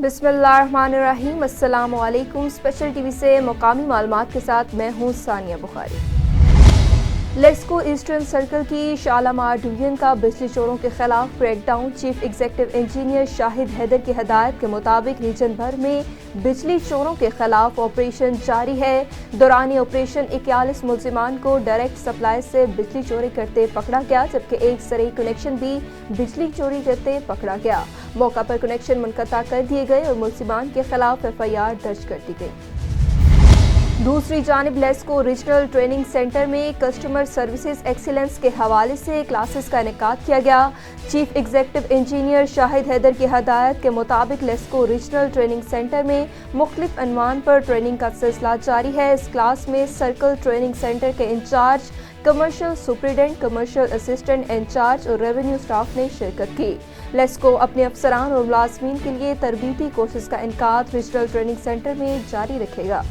बिस्मिल्लाहिर्रहमानिर्रहीम। अस्सलाम वालेकुम। स्पेशल टीवी से मुकामी मालूमात के साथ मैं हूँ सानिया बुखारी। लेस्को ईस्टर्न सर्कल की शालामार डिवीजन का बिजली चोरों के खिलाफ crackdown. Chief executive engineer Shahid Haider की हदायत के मुताबिक रीजन भर में बिजली चोरों के खिलाफ ऑपरेशन जारी है। दौरान ऑपरेशन 41 मुलजिमान को डायरेक्ट सप्लाई से बिजली चोरी करते पकड़ा गया, जबकि एक सरी कनेक्शन भी बिजली चोरी करते पकड़ा गया। मौका पर कनेक्शन मुनक़ता कर दिए गए और मुलजिमान के खिलाफ FIR दर्ज कर दी गई। दूसरी जानिब लेस्को रीजनल ट्रेनिंग सेंटर में कस्टमर सर्विसेज एक्सीलेंस के हवाले से क्लासेस का इनेकाद किया गया। Chief executive engineer Shahid Haider की हदायत के मुताबिक लेस्को रीजनल ट्रेनिंग सेंटर में मुख्तलिफ अनवान पर ट्रेनिंग का सिलसिला जारी है। इस क्लास में सर्कल ट्रेनिंग सेंटर के incharge, commercial superintendent, commercial assistant incharge और रेवेन्यू स्टाफ ने शिरकत की। लेस्को अपने अफसरान और मुलाजमीन के लिए तरबीती कोर्सेज का इनकाद रीजनल ट्रेनिंग सेंटर में जारी रखेगा।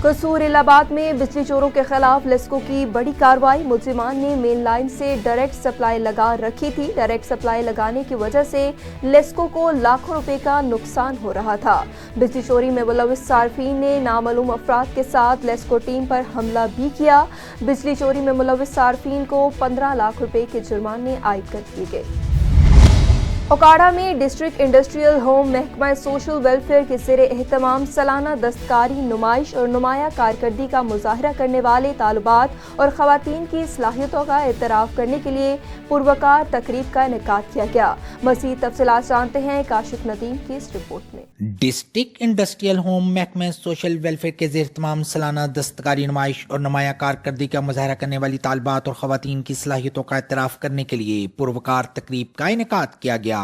कसूर इलाहाबाद में बिजली चोरों के खिलाफ लेस्को की बड़ी कार्रवाई। मुलजिमान ने मेन लाइन से डायरेक्ट सप्लाई लगा रखी थी। डायरेक्ट सप्लाई लगाने की वजह से लेस्को को लाखों रुपए का नुकसान हो रहा था। बिजली चोरी में मुलविस सार्फिन ने नामालूम अफराद के साथ लेस्को टीम पर हमला भी किया। बिजली चोरी में मुलविस सार्फिन को 15 लाख रुपए के जुर्माने आयद कर दिए गए। ओकाड़ा में डिस्ट्रिक्ट इंडस्ट्रियल होम महकमा सोशल वेलफेयर के ज़ेरे एहतमाम सालाना दस्तकारी नुमाइश और नुमाया कारकर्दगी का मुजाहरा करने वाले तालिबात और ख़वातीन की सलाहियतों का एतराफ़ करने के लिए पुरवकार तकरीब का इनेकाद किया गया। मज़ीद तफसीलात जानते हैं काशिफ नदीम की इस रिपोर्ट में। डिस्ट्रिक्ट इंडस्ट्रियल होम महकमा सोशल वेलफेयर के ज़ेरे एहतमाम सालाना दस्तकारी नुमाइश और नुमाया कारकर्दगी का मुजाहरा करने वाली तालिबात और ख़वातीन की सलाहियतों का एतराफ़ करने के लिए पुरवकार तकरीब का इनेकाद किया गया।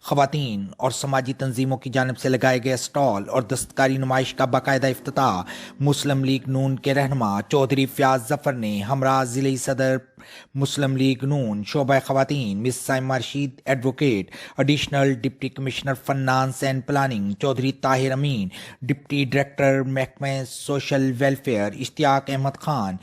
ख़वातीन और समाजी तंजीमों की जानिब से लगाए गए स्टॉल और दस्तकारी नुमाइश का बाकायदा इफ्तिताह मुस्लिम लीग नून के रहनुमा चौधरी फयाज जफर ने हमरा ज़िले सदर मुस्लिम लीग नून शोबा ख़वातीन miss Saima Rashid advocate, additional deputy commissioner finance and planning Chaudhry Tahir Amin, deputy director महकमा social welfare Ishtiaq Ahmed Khan,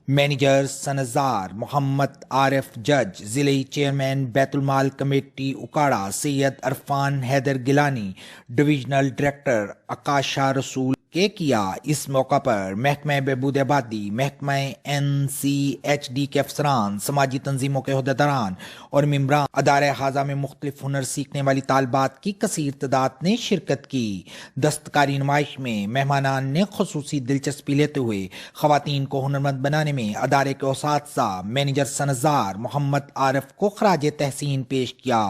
manager सनजार मोहम्मद आरिफ जज, ज़िले chairman Baitulmal committee Okara Syed Irfan Haider Gilani, divisional director Akasha Rasool के किया। इस मौका पर महकमा बहबूद आबादी, महकमा NCHD के अफसरान, समाजी तंजीमों के अहदेदारान और मेम्बरान, अदारे हाजा में मुख्तलिफ हुनर सीखने वाली तालिबात की कसीर तादाद ने शिरकत की। दस्तकारी नुमाइश में मेहमानान ने खुसूसी दिलचस्पी लेते हुए ख़वातीन को हुनरमंद बनाने में अदारे के उसातिज़ा मैनेजर सनजार मोहम्मद आरिफ को खराज तहसीन पेश किया।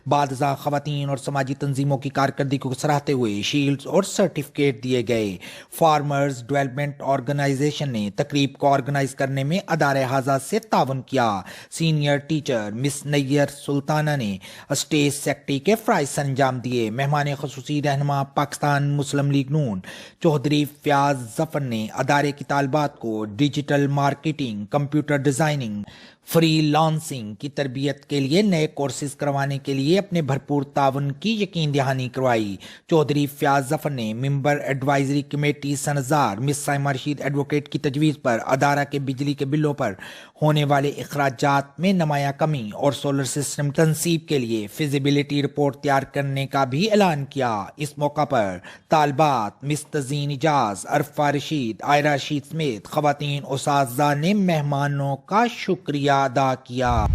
बादशाह ख़वातीन और समाजी तंजीमों की कारकर्दगी को सराहते हुए शील्ड्स और सर्टिफिकेट दिए गए। फार्मर्स डेवलपमेंट ऑर्गेनाइजेशन ने तकरीब को ऑर्गेनाइज करने में अदारे हाजा से तावन किया। Senior teacher miss Nayyar Sultana ने स्टेज सेक्रेटरी के फ़राइज़ अंजाम दिए। मेहमान ख़ुसूसी रहनुमा पाकिस्तान मुस्लिम लीग नून चौधरी फयाज जफर ने अदारे की तालिबात को digital marketing, computer designing, free lancing की तरबियत के लिए नए कोर्सेज करवाने के लिए अपने भरपूर तावन की यकीन दहानी करवाई। चौधरी फयाज जफर ने मेंबर एडवाइजरी कमेटी सनजार मिस साइमा रशीद एडवोकेट की तजवीज़ पर अदारा के बिजली के बिलों पर होने वाले अखराजात में नुमाया कमी और सोलर सिस्टम तनसीब के लिए फिजिबिलिटी रिपोर्ट तैयार करने का भी ऐलान किया। इस मौका पर तालिबात मिस तज़ीन इजाज, अरफा रशीद, आयरा रशीद समेत ख़वातीन उसातिज़ा ने मेहमानों का शुक्रिया अदा किया।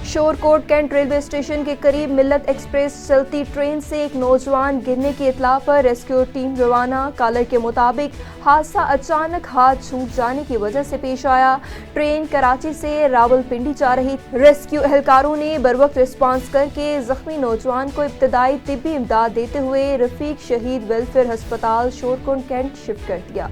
शोरकोट कैंट रेलवे स्टेशन के करीब मिल्लत एक्सप्रेस चलती ट्रेन से एक नौजवान गिरने की इत्तला पर रेस्क्यू टीम रवाना। कॉलर के मुताबिक हादसा अचानक हाथ छूट जाने की वजह से पेश आया। ट्रेन कराची से रावलपिंडी जा रही। रेस्क्यू एहलकारों ने बरवक्त रिस्पांस करके जख्मी नौजवान को इब्तदाई तिब्बी इमदाद देते हुए रफीक शहीद वेलफेयर हस्पताल शोरकोट कैंट शिफ्ट कर दिया।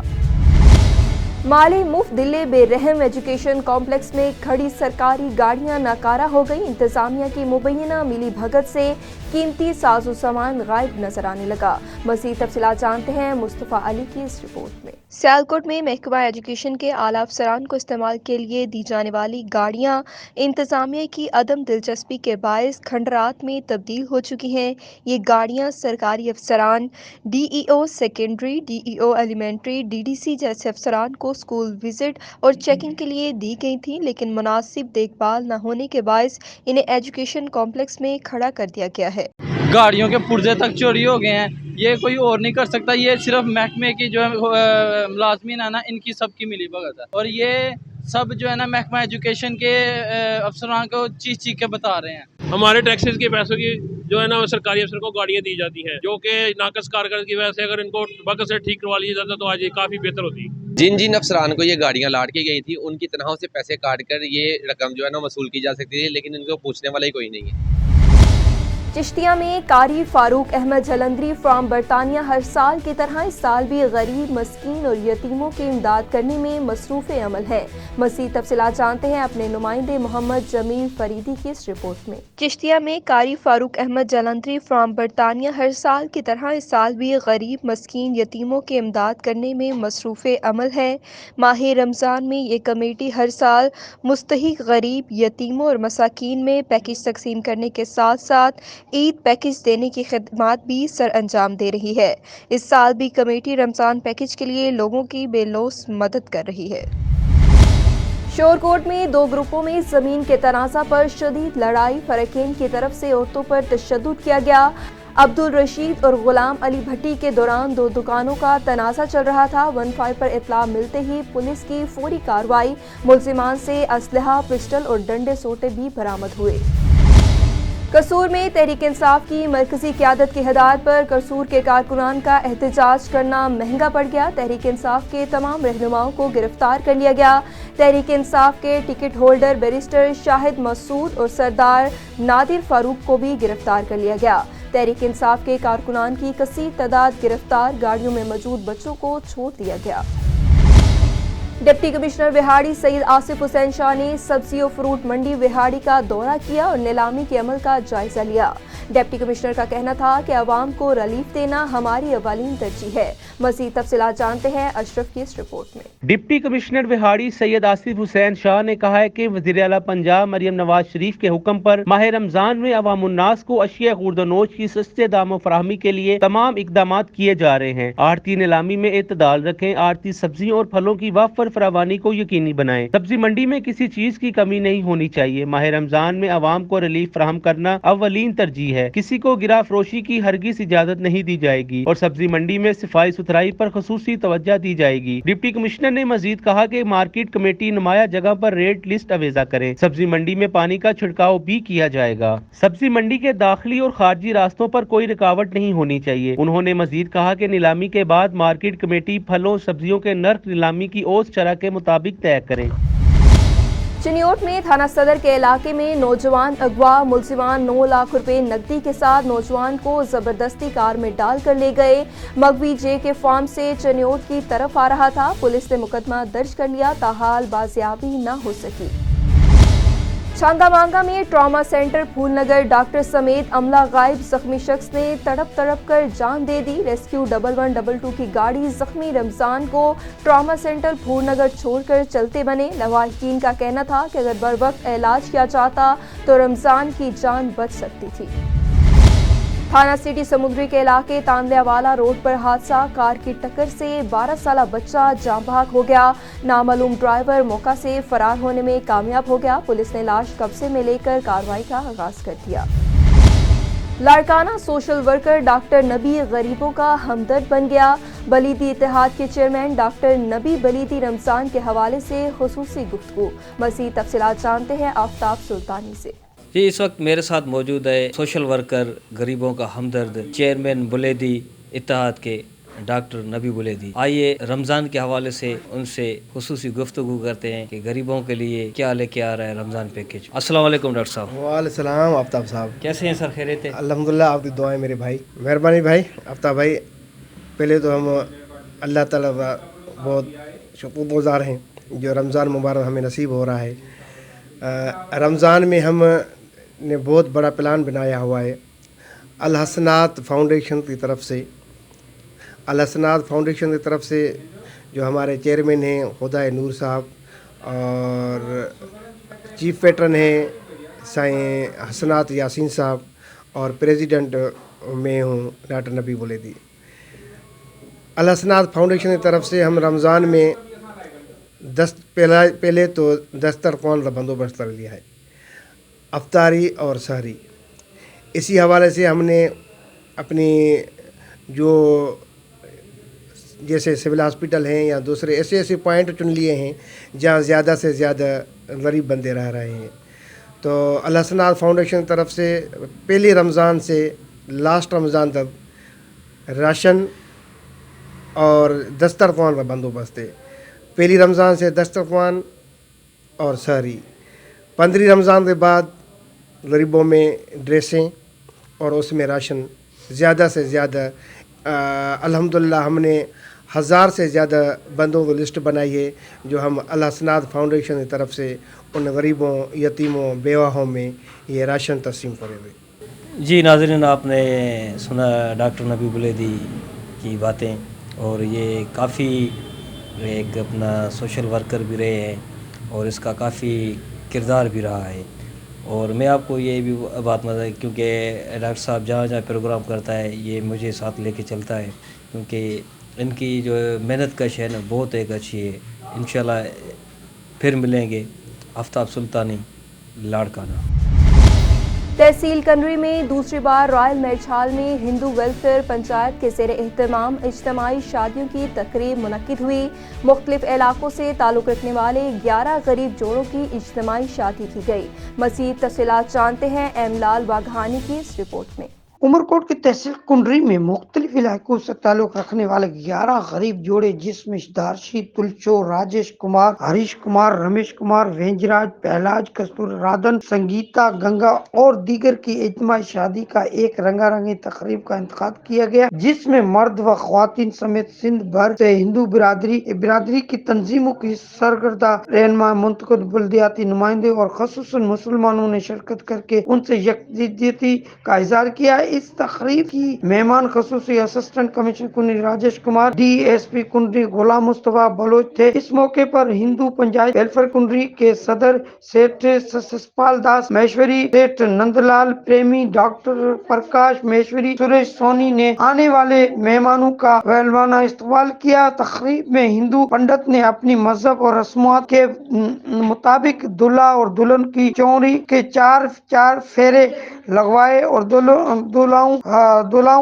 माली मुफ्त दिल्ली बेरहम एजुकेशन कॉम्प्लेक्स में खड़ी सरकारी गाड़ियां नाकारा हो गई। इंतजामिया की मुबैना मिली भगत से कीमती साजो सामान गायब नजर आने लगा। मज़ीद तफसीलात जानते हैं मुस्तफ़ा अली की इस रिपोर्ट में। सियालकोट में महकमा एजुकेशन के आला अफसरान को इस्तेमाल के लिए दी जाने वाली गाड़ियां इंतजामिया की अदम दिलचस्पी के बायस खंडरात में तब्दील हो चुकी हैं। ये गाड़ियां सरकारी अफसरान, DEO secondary, DEO elementary, DDC जैसे अफसरान को स्कूल विजिट और चेकिंग के लिए दी गई थी, लेकिन मुनासिब देखभाल न होने के बायस इन्हें एजुकेशन कॉम्प्लेक्स में खड़ा कर दिया गया है। گاڑیوں کے پرزے تک چوری ہو گئے ہیں. یہ کوئی اور نہیں کر سکتا, یہ صرف محکمے کی جو ملازمین ہیں نا ان کی سب کی ملی بھگت ہے. اور یہ سب جو ہے نا محکمہ ایجوکیشن کے افسران کو چیخ چیخ کے بتا رہے ہیں. ہمارے ٹیکسز کے پیسوں کی جو ہے نا سرکاری افسر کو گاڑیاں دی جاتی ہیں, جو کہ ناقص کارکردگی کی وجہ سے اگر ان کو وقت سے ٹھیک کروا لیا جاتا تو آج یہ کافی بہتر ہوتی. جن افسران کو یہ گاڑیاں لاٹ کی گئی تھی ان کی تنخواہوں سے پیسے کاٹ کر یہ رقم جو ہے نا وصول کی جا سکتی تھی, لیکن ان کو پوچھنے والا ہی کوئی نہیں ہے. چشتیہ میں قاری فاروق احمد جلندری فرام برطانیہ ہر سال کی طرح اس سال بھی غریب, مسکین اور یتیموں کی امداد کرنے میں مصروف عمل ہے. مزید تفصیلات جانتے ہیں اپنے نمائندے محمد جمیل فریدی کی اس رپورٹ میں. چشتیہ میں قاری فاروق احمد جلندری فرام برطانیہ ہر سال کی طرح اس سال بھی غریب, مسکین, یتیموں کی امداد کرنے میں مصروف عمل ہے. ماہ رمضان میں یہ کمیٹی ہر سال مستحق غریب, یتیموں اور مساکین میں پیکج تقسیم کرنے کے ساتھ ساتھ عید پیکج دینے کی خدمات بھی سر انجام دے رہی ہے. اس سال بھی کمیٹی رمضان پیکج کے لیے لوگوں کی بے لوث مدد کر رہی ہے. شورکوٹ میں 2 گروپوں میں زمین کے تنازع پر شدید لڑائی, فریقین کی طرف سے عورتوں پر تشدد کیا گیا. عبدالرشید اور غلام علی بھٹی کے دوران 2 دکانوں کا تنازع چل رہا تھا. 1-5 پر اطلاع ملتے ہی پولیس کی فوری کارروائی, ملزمان سے اسلحہ, پسٹل اور ڈنڈے سوٹے بھی برآمد ہوئے. قصور میں تحریک انصاف کی مرکزی قیادت کی ہدایت پر قصور کے کارکنان کا احتجاج کرنا مہنگا پڑ گیا. تحریک انصاف کے تمام رہنماؤں کو گرفتار کر لیا گیا. تحریک انصاف کے ٹکٹ ہولڈر بیرسٹر شاہد مسعود اور سردار نادر فاروق کو بھی گرفتار کر لیا گیا. تحریک انصاف کے کارکنان کی کثیر تعداد گرفتار, گاڑیوں میں موجود بچوں کو چھوڑ دیا گیا. ڈپٹی کمشنر وہاڑی سید آصف حسین شاہ نے سبزی و فروٹ منڈی وہاڑی کا دورہ کیا اور نیلامی کے عمل کا جائزہ لیا. ڈپٹی کمشنر کا کہنا تھا کہ عوام کو ریلیف دینا ہماری اولین ترجیح ہے. مزید تفصیلات جانتے ہیں اشرف کی اس رپورٹ میں. ڈپٹی کمشنر وہاڑی سید آصف حسین شاہ نے کہا ہے کہ وزیر اعلیٰ پنجاب مریم نواز شریف کے حکم پر ماہ رمضان میں عوام الناس کو اشیاء خورد و نوش کی سستے داموں فراہمی کے لیے تمام اقدامات کیے جا رہے ہیں. آڑتی نیلامی میں اعتدال رکھیں, آڑتی سبزیوں اور پھلوں کی وافر فراوانی کو یقینی بنائیں. سبزی منڈی میں کسی چیز کی کمی نہیں ہونی چاہیے. ماہ رمضان میں عوام کو ریلیف فراہم کرنا اولین ترجیح ہے. کسی کو گرا فروشی کی ہرگز اجازت نہیں دی جائے گی اور سبزی منڈی میں صفائی ستھرائی پر خصوصی توجہ دی جائے گی. ڈپٹی کمشنر نے مزید کہا کہ مارکیٹ کمیٹی نمایاں جگہ پر ریٹ لسٹ اویزا کریں. سبزی منڈی میں پانی کا چھڑکاؤ بھی کیا جائے گا. سبزی منڈی کے داخلی اور خارجی راستوں پر کوئی رکاوٹ نہیں ہونی چاہیے. انہوں نے مزید کہا کہ نیلامی کے بعد مارکیٹ کمیٹی پھلوں سبزیوں کے نرخ نیلامی کی اوسط شرح کے مطابق طے کریں. چنیوٹ میں تھانہ صدر کے علاقے میں نوجوان اغوا, ملزمان 9 لاکھ روپے نقدی کے ساتھ نوجوان کو زبردستی کار میں ڈال کر لے گئے. مغوی جے کے فارم سے چنیوٹ کی طرف آ رہا تھا. پولیس نے مقدمہ درج کر لیا, تاحال بازیابی نہ ہو سکی. چھانگا مانگا میں ٹراما سینٹر پھول نگر ڈاکٹر سمیت عملہ غائب, زخمی شخص نے تڑپ کر جان دے دی. ریسکیو 1122 کی گاڑی زخمی رمضان کو ٹراما سینٹر پھول نگر چھوڑ کر چلتے بنے. لواحقین کا کہنا تھا کہ اگر بر وقت علاج کیا جاتا تو رمضان کی جان بچ سکتی تھی. تھانہ سٹی سمندری کے علاقے تانلیہ والا روڈ پر حادثہ, کار کی ٹکر سے 12 سالہ بچہ جاں بحق ہو گیا. نامعلوم ڈرائیور موقع سے فرار ہونے میں کامیاب ہو گیا. پولیس نے لاش قبضے میں لے کر کارروائی کا آغاز کر دیا. لاڑکانہ سوشل ورکر ڈاکٹر نبی غریبوں کا ہمدرد بن گیا. بلیدی اتحاد کے چیئرمین ڈاکٹر نبی بلیدی رمضان کے حوالے سے خصوصی گفتگو. مزید تفصیلات جانتے ہیں آفتاب سلطانی سے. جی, اس وقت میرے ساتھ موجود ہے سوشل ورکر غریبوں کا ہمدرد چیئرمین بلیدی اتحاد کے ڈاکٹر نبی بلیدی. آئیے رمضان کے حوالے سے ان سے خصوصی گفتگو کرتے ہیں کہ غریبوں کے لیے کیا لے کے آ رہا ہے رمضان پیکج. السلام علیکم ڈاکٹر صاحب. وعلیکم السلام آفتاب صاحب. کیسے ہیں سر, خیریت ہے؟ الحمدللہ, آپ کی دعائیں میرے بھائی. مہربانی بھائی. آفتاب بھائی, پہلے تو ہم اللہ تعالیٰ کا بہت شکر گزار ہیں جو رمضان مبارک ہمیں نصیب ہو رہا ہے. رمضان میں ہم نے بہت بڑا پلان بنایا ہوا ہے الحسنات فاؤنڈیشن کی طرف سے. الحسنات فاؤنڈیشن کی طرف سے جو ہمارے چیئرمین ہیں خدا نور صاحب اور چیف پیٹرن ہیں سائیں حسنات یاسین صاحب اور پریزیڈنٹ میں ہوں ڈاکٹر نبی بلیدی. الحسنات فاؤنڈیشن کی طرف سے ہم رمضان میں پہلے تو دسترخوان کا بندوبست کر لیا ہے, افطاری اور سحری. इसी हवाले से हमने अपनी जो जैसे सिविल हॉस्पिटल हैं या दूसरे ऐसे ऐसे पॉइंट चुन लिए हैं जहाँ ज़्यादा से ज़्यादा गरीब बंदे रह रहे हैं। तो अल हसनात फाउंडेशन की तरफ से पहली रमज़ान से लास्ट रमज़ान तक राशन और दस्तरखान का बंदोबस्त है। पहली रमज़ान से दस्तरखान और सहरी, 15 रमज़ान के बाद गरीबों में ड्रेसें और उसमें राशन ज़्यादा से ज़्यादा। अल्हम्दुलिल्लाह हमने 1000 से ज़्यादा बंदों को लिस्ट बनाई है जो हम अल हसनात फाउंडेशन की तरफ से उन गरीबों, यतीमों, बेवाहों में ये राशन तकसीम करेंगे। जी नाज़रीन, आपने सुना डॉक्टर नबी बुलेदी की बातें, और ये काफ़ी एक अपना सोशल वर्कर भी रहे हैं और इसका काफ़ी किरदार भी रहा है। और मैं आपको ये भी बात बताई, क्योंकि डॉक्टर साहब जहाँ जहाँ प्रोग्राम करता है ये मुझे साथ लेके चलता है, क्योंकि इनकी जो मेहनत कश है ना बहुत एक अच्छी है। इंशाल्लाह फिर मिलेंगे। आफ्ताब सुल्तानी, लाड़काना। तहसील कंडरी में दूसरी बार रॉयल मैरिज हॉल में हिंदू वेलफेयर पंचायत के ज़ेर एहतमाम इज्तिमाई शादियों की तकरीब मुनक्किद हुई। मुख्तलिफ इलाकों से ताल्लुक़ रखने वाले 11 गरीब जोड़ों की इज्तिमाई शादी की गई। मज़ीद तफसीलात जानते हैं एमलाल वाघानी की इस रिपोर्ट में। उमरकोट की तहसील कुंडरी में मुख्तलिफ इलाकों से ताल्लुक रखने वाले 11 गरीब जोड़े जिसमें दारशी, तुलचो, राजेश कुमार, हरीश कुमार, रमेश कुमार, वेंजराज, पहलाज, कस्तूर, राधन, संगीता, गंगा और दीगर की इज्तिमाई शादी का एक रंगारंगी तकरीब का इंतखाब किया गया, जिसमें मर्द व ख्वातीन समेत सिंध भर से हिंदू बिरादरी की तंजीमों की सरगर्दा रहनुमा, मुंतखब बल्दियाती नुमाइंदे और खसूसन मुसलमानों ने शिरकत करके उनसे यकजहती का इजहार किया। इस तकरीब की मेहमान खसूसी assistant commissioner Kundri Rajesh Kumar, DSP Kundri Ghulam Mustafa Baloch थे। इस मौके पर हिंदू पंचायत वेलफेयर कुंडरी के सदर सेठ ससपाल दास महेश्वरी, सेठ नंदलाल प्रेमी, डॉक्टर प्रकाश महेश्वरी, सुरेश सोनी ने आने वाले मेहमानों का वेलवाना इस्तकबाल किया। तकरीब में हिंदू पंडित ने अपनी मजहब और रस्मात के मुताबिक दूल्हा और दुल्हन की चौरी के चार फेरे लगवाए और दुल्हाओं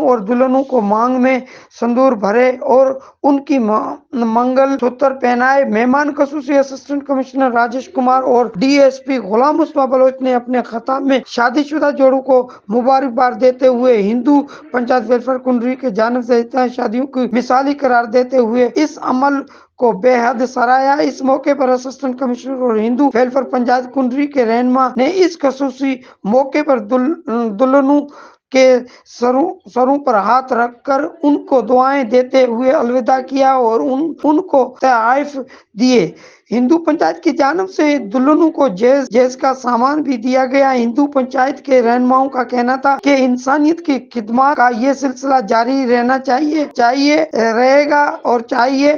और दुल्हनों को मांग में संदूर भरे और उनकी मंगल सूत्र पहनाए। मेहमान खसूसी असिस्टेंट कमिश्नर राजेश कुमार और DSP गुलाम मुस्तफा बलोच ने अपने खिताब में शादीशुदा जोड़ों को मुबारकबाद देते हुए हिंदू पंचायत वेलफेयर कुंडरी के जानिब से शादियों की मिसाली करार देते हुए इस अमल को बेहद सराहा। इस मौके पर असिस्टेंट कमिश्नर और हिंदू वेलफेयर पंचायत कुंडरी के रहनुमा ने इस खसूसी मौके पर दुल्हनों के सरों पर हाथ रखकर उनको दुआएं देते हुए अलविदा किया और उनको तहफ़ दिए। हिंदू पंचायत की जानिब से दुल्हनों को जहेज का सामान भी दिया गया। हिंदू पंचायत के रहनुमाओं का कहना था कि इंसानियत की खिदमत का ये सिलसिला जारी रहना चाहिए।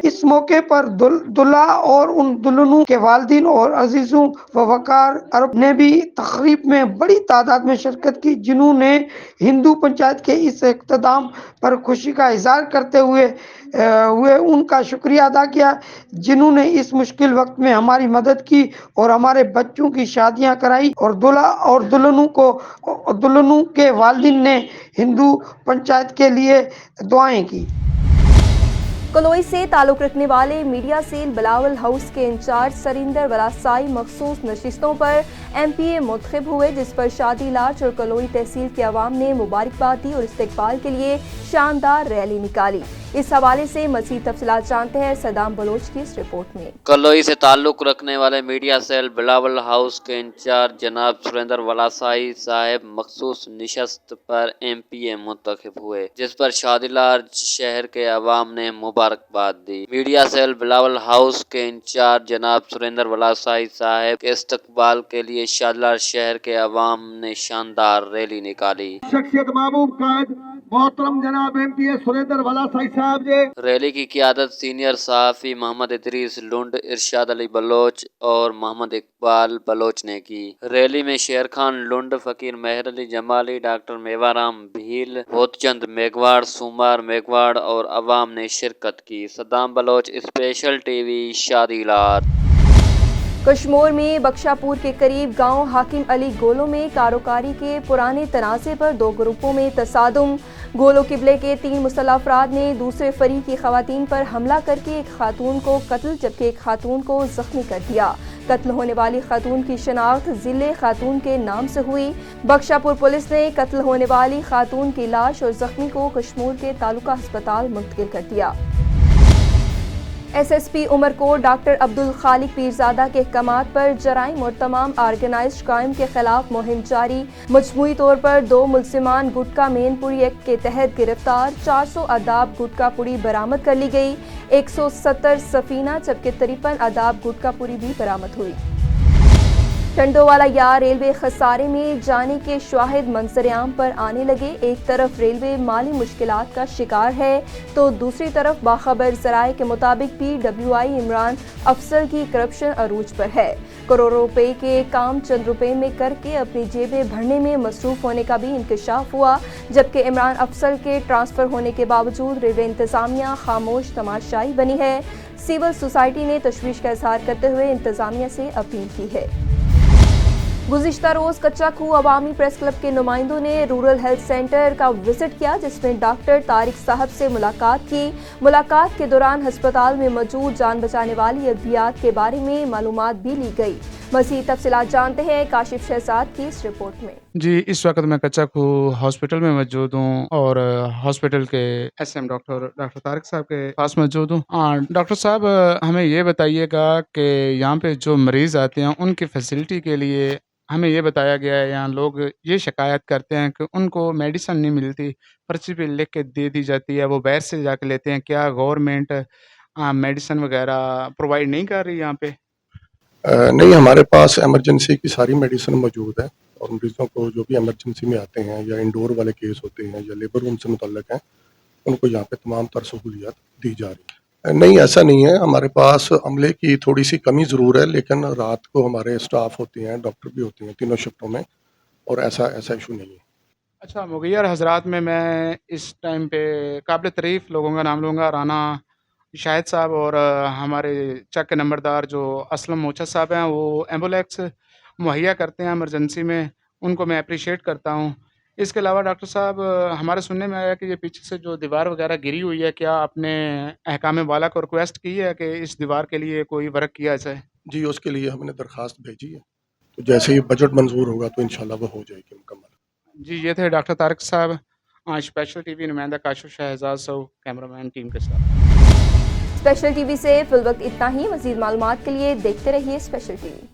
इस मौके पर दुल्हा और उन दुल्हनों के वालिदीन और अजीजों व वकार अरब ने भी तकरीब में बड़ी तादाद में शिरकत की, जिन्होंने हिंदू पंचायत के इस इक़्तिदाम पर खुशी का इजहार करते हुए उनका शुक्रिया अदा किया, जिन्होंने इस मुश्किल वक्त में हमारी मदद की और हमारे बच्चों की शादियां कराई और दुल्हा और दुल्हनों के वालिदीन ने हिंदू पंचायत के लिए दुआएं की। कलोई से ताल्लुक़ रखने वाले मीडिया सेल बिलावल हाउस के इंचार्ज सरिंदर वलासाई मखसूस नशिस्तों पर MPA मुंतखब हुए, जिस पर शादी लार्च और कलोई तहसील के अवाम ने मुबारकबाद दी और इस्तकबाल के लिए शानदार रैली निकाली। इस हवाले से मज़ीद तफसीलात जानते हैं सदाम बलोच की इस रिपोर्ट में। कलोई से ताल्लुक़ रखने वाले मीडिया सेल बिलावल हाउस के इंचार्ज जनाब सुरेंद्र वलासाई साहब मखसूस नशस्त पर MPA मुंतखब हुए, जिस पर शादीलार शहर के अवाम ने मुबारकबाद दी। मीडिया सेल बिलावल हाउस के इंचार्ज जनाब सुरेंद्र वलासाई साहब के इस्तकबाल के लिए शादीलार शहर के अवाम ने शानदार रैली निकाली। शख्सियत महबूब कायद मोहतरम जनाब MPA सुरेंद्र वलासाई साहब जी। रैली की क़ियादत सीनियर सहाफ़ी मोहम्मद इदरीस लुंड, इरशाद अली बलोच और मोहम्मद इकबाल बलोच ने की। रैली में शेर खान लुंड, फ़कीर मेहर अली जमाली, डॉक्टर मेवाराम भील, बोधचंद मेघवाड़, सुमार मेघवाड़ और अवाम ने शिरकत की। Saddam Bloch, special TV, शादीलार। Kashmir में बख्शापुर के करीब गांव हाकिम अली गोलो में कारोकारी के पुराने तनाज़े पर दो ग्रुपों में तसादुम। गोलो किबले के 3 मुसल्लह अफराद ने दूसरे फरीक की खवातीन पर हमला करके एक खातून को कत्ल जबकि एक खातून को जख्मी कर दिया। कत्ल होने वाली खातून की शनाख्त जिले खातून के नाम से हुई। बख्शापुर पुलिस ने कत्ल होने वाली खातून की लाश और जख्मी को कश्मीर के तालुका अस्पताल मुंतकिल कर दिया। SSP उमरकोट डॉक्टर अब्दुल खालिक पीरजादा के अहकामात पर जराइम और तमाम ऑर्गेनाइज्ड क्राइम के खिलाफ मुहिम जारी। मजमूई तौर पर 2 मुलजिमान गुटका मेनपुरी एक्ट के तहत गिरफ्तार। 400 अदाब गुटका पुड़ी बरामद कर ली गई। 170 सफीना जबकि 53 अदाब गुटका पुड़ी भी बरामद हुई। टंडोवाला या रेलवे खसारे में जाने के शाहिद मंजर-ए-आम पर आने लगे। एक तरफ रेलवे माली मुश्किलात का शिकार है तो दूसरी तरफ बाखबर ज़राए के मुताबिक PWI इमरान अफसल की करप्शन अरूज पर है। करोड़ों रुपए के काम चंद रुपए में करके अपनी जेबें भरने में मसरूफ होने का भी इंकशाफ हुआ, जबकि इमरान अफसल के ट्रांसफर होने के बावजूद रेलवे इंतजामिया खामोश तमाशाई बनी है। सिविल सोसाइटी ने तशवीश का इजहार करते हुए इंतजामिया से अपील की है। गुज़िश्ता रोज़ कच्चा खूह अवामी प्रेस क्लब के नुमाइंदों ने रूरल हेल्थ सेंटर का विजिट किया, जिसमें डॉक्टर तारिक साहब से मुलाकात की। मुलाकात के दौरान अस्पताल में मौजूद जान बचाने वाली अद्वियात के बारे में मालूमात भी ली गई। मज़ीद तफसीलात जानते हैं काशिफ शहजाद की इस रिपोर्ट में। जी, इस वक्त मैं कच्चा खूह हॉस्पिटल में मौजूद हूँ और हॉस्पिटल के SM डॉक्टर तारिक साहब के पास मौजूद हूँ। डॉक्टर साहब, हमें ये बताइएगा कि यहाँ पे जो मरीज़ आते हैं उनकी फैसिलिटी के लिए हमें ये बताया गया है, यहाँ लोग ये शिकायत करते हैं कि उनको मेडिसिन नहीं मिलती, पर्ची पे लिख के दे दी जाती है, वो बाहर से जाके लेते हैं। क्या गवर्नमेंट मेडिसिन वगैरह प्रोवाइड नहीं कर रही यहाँ पे? नहीं, हमारे पास इमरजेंसी की सारी मेडिसिन मौजूद है और मरीज़ों को जो भी इमरजेंसी में आते हैं या इंडोर वाले केस होते हैं या लेबर रूम से मुतल्लिक हैं, उनको यहाँ पे तमाम तर सहूलियात दी जा रही है। नहीं, ऐसा नहीं है। हमारे पास अमले की थोड़ी सी कमी ज़रूर है, लेकिन रात को हमारे स्टाफ होते हैं, डॉक्टर भी होते हैं तीनों शिफ्टों में, और ऐसा इशू नहीं है। अच्छा, मुगैर हजरात में मैं इस टाइम पे काबिल तारीफ़ लोगों का नाम लूँगा। राना शाहिद साहब और हमारे चक के नंबरदार जो असलम मोचा साहब हैं, वो एम्बुलेंस मुहैया करते हैं इमरजेंसी में, उनको मैं अप्रिशिएट करता हूँ। इसके अलावा डॉक्टर साहब, हमारे सुनने में आया कि ये पीछे से जो दीवार वगैरह गिरी हुई है, क्या आपने अहकाम वाला को रिक्वेस्ट की है कि इस दीवार के लिए कोई वर्क किया जाए? जी, उसके लिए हमने दरख्वास्त भेजी है, तो जैसे ही बजट मंजूर होगा तो इंशाल्लाह वो हो जाएगी मुकम्मल। जी, ये थे डॉक्टर तारिक साहब, स्पेशल TV नुमाइंदा काशिफ शहजाद साहब, कैमरामैन टीम के साथ। स्पेशल TV से फिल वक्त इतना ही। मज़ीद मालूमात के लिए देखते रहिए स्पेशल TV।